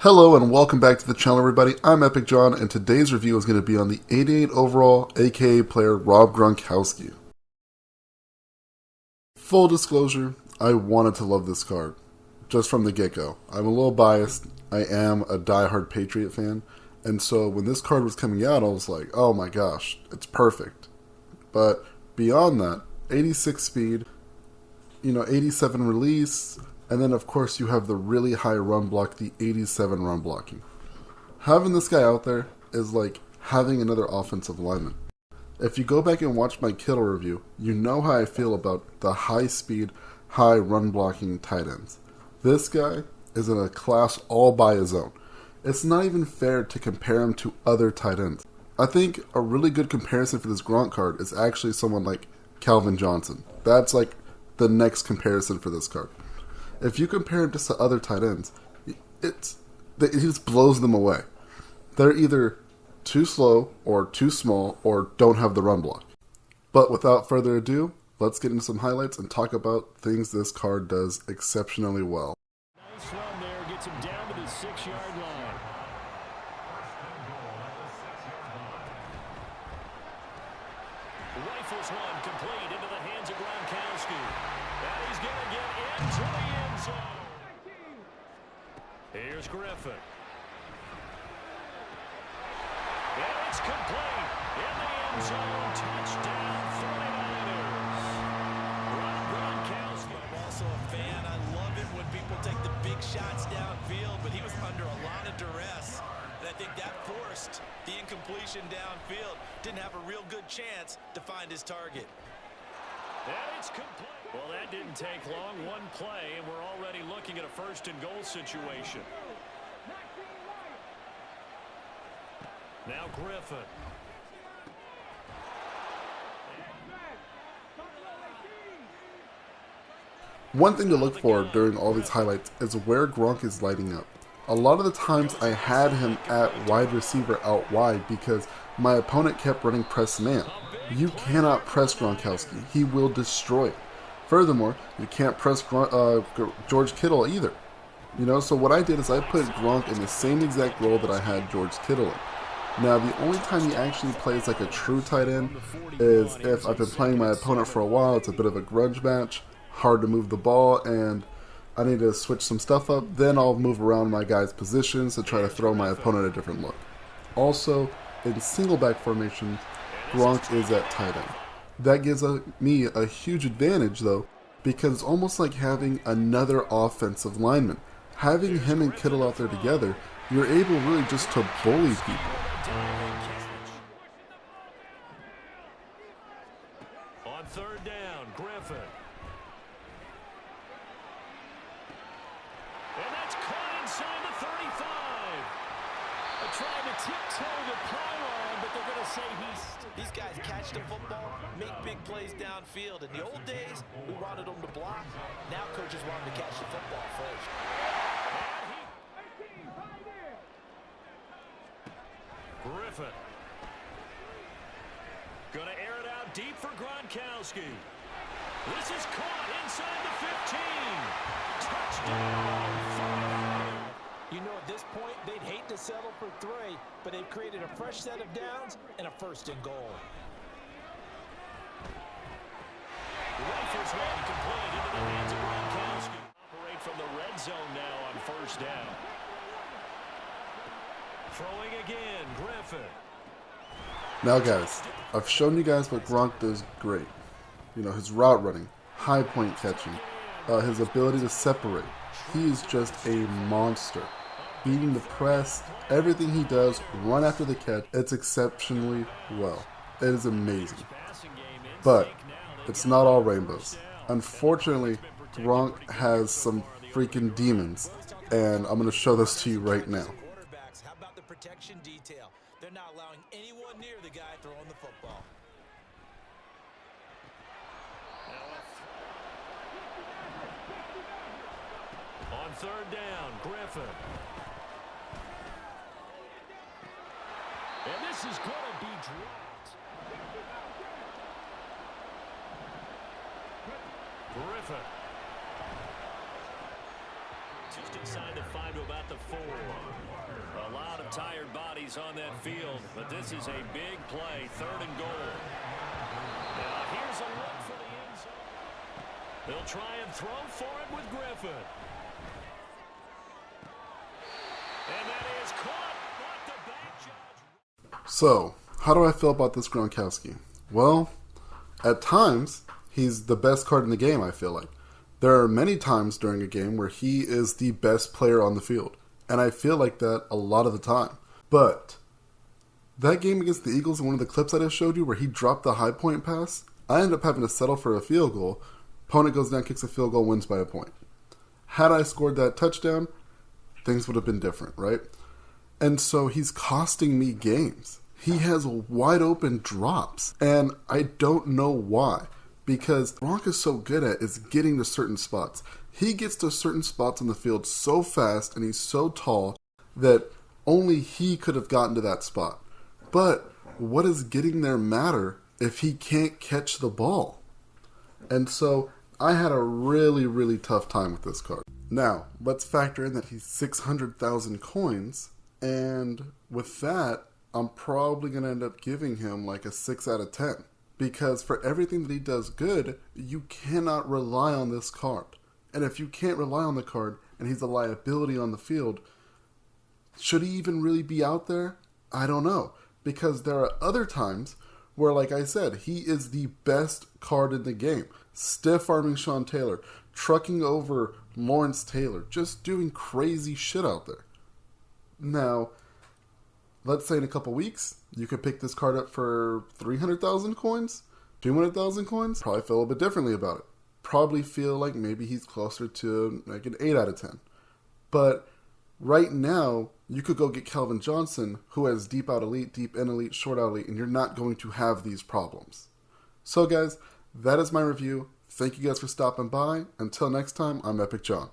Hello and welcome back to the channel, everybody. I'm Epic John, and today's review is going to be on the 88 overall AKA player Rob Gronkowski. Full disclosure, I wanted to love this card, just from the get-go. I'm a little biased. I am a die-hard Patriot fan, and so when this card was coming out, I was like, oh my gosh, it's perfect. But beyond that, 86 speed, 87 release, and then, of course, you have the really high run block, the 87 run blocking. Having this guy out there is like having another offensive lineman. If you go back and watch my Kittle review, you know how I feel about the high speed, high run blocking tight ends. This guy is in a class all by his own. It's not even fair to compare him to other tight ends. I think a really good comparison for this Gronk card is actually someone like Calvin Johnson. That's like the next comparison for this card. If you compare him just to other tight ends, he just blows them away. They're either too slow or too small or don't have the run block. But without further ado, let's get into some highlights and talk about things this card does exceptionally well. Nice run there, gets him down to the 6-yard line. Rifles one complete into the hands of Gronkowski. And he's going to get into the end zone. Here's Griffin. And it's complete in the end zone. Touchdown 49ers. Rob Gronkowski. I'm also a fan. I love it when people take the big shots downfield, but he was under a lot of duress. And I think that forced the incompletion downfield. Didn't have a real good chance to find his target. And it's complete. Well, that didn't take long. One play, and we're already looking at a first-and-goal situation. Now Griffin. One thing to look for during all these highlights is where Gronk is lighting up. A lot of the times I had him at wide receiver out wide because my opponent kept running press man. You cannot press Gronkowski. He will destroy. Furthermore, you can't press George Kittle either. So what I did is I put Gronk in the same exact role that I had George Kittle in. Now, the only time he actually plays like a true tight end is if I've been playing my opponent for a while, it's a bit of a grudge match, hard to move the ball, and I need to switch some stuff up, then I'll move around my guys' positions to try to throw my opponent a different look. Also, in single back formation, Gronk is at tight end. That gives me a huge advantage, though, because it's almost like having another offensive lineman. Having him and Kittle out there together, you're able really just to bully people. On third down, Griffin. And that's caught inside the 35. I tried to tiptoe the pylon, but they're going to say These guys catch the football, make big plays downfield. In the old days, we wanted them to block. Now coaches want them to catch the football first. Griffin. Gonna air it out deep for Gronkowski. This is caught inside the 15. Touchdown. At this point, they'd hate to settle for 3, but they've created a fresh set of downs and a first and goal. Rifles one complete into the hands of Gronkowski. Operate from the red zone now on first down. Throwing again, Griffin. Now guys, I've shown you guys what Gronk does great. His route running, high point catching, his ability to separate. He is just a monster. Beating the press, everything he does, run after the catch, it's exceptionally well. It is amazing. But it's not all rainbows. Unfortunately, Gronk has some freaking demons, and I'm going to show those to you right now. How about the protection detail? They're not allowing anyone near the guy throwing the football. On third down, Griffin. And this is going to be dropped. Griffin. Just inside the 5 to about the 4. A lot of tired bodies on that field, but this is a big play, 3rd and goal. Now here's a look for the end zone. They'll try and throw for it with Griffin. And that is caught. What the back judge. So, how do I feel about this Gronkowski? Well, at times, he's the best card in the game, I feel like. There are many times during a game where he is the best player on the field. And I feel like that a lot of the time. But that game against the Eagles, in one of the clips I just showed you, where he dropped the high point pass, I ended up having to settle for a field goal. Opponent goes down, kicks a field goal, wins by a point. Had I scored that touchdown, things would have been different, right? And so he's costing me games. He has wide open drops, and I don't know why. Because Gronk is so good at is getting to certain spots. He gets to certain spots on the field so fast, and he's so tall that only he could have gotten to that spot. But what does getting there matter if he can't catch the ball? And so I had a really, really tough time with this card. Now, let's factor in that he's 600,000 coins, and with that, I'm probably going to end up giving him like a 6 out of 10. Because for everything that he does good, you cannot rely on this card. And if you can't rely on the card, and he's a liability on the field, should he even really be out there? I don't know. Because there are other times where, like I said, he is the best card in the game. Stiff-arming Sean Taylor, trucking over Lawrence Taylor, just doing crazy shit out there. Now, let's say in a couple weeks, you could pick this card up for 300,000 coins, 200,000 coins. Probably feel a bit differently about it. Probably feel like maybe he's closer to like an 8 out of 10. But right now, you could go get Calvin Johnson, who has deep out elite, deep in elite, short out elite, and you're not going to have these problems. So guys, that is my review. Thank you guys for stopping by. Until next time, I'm Epic John.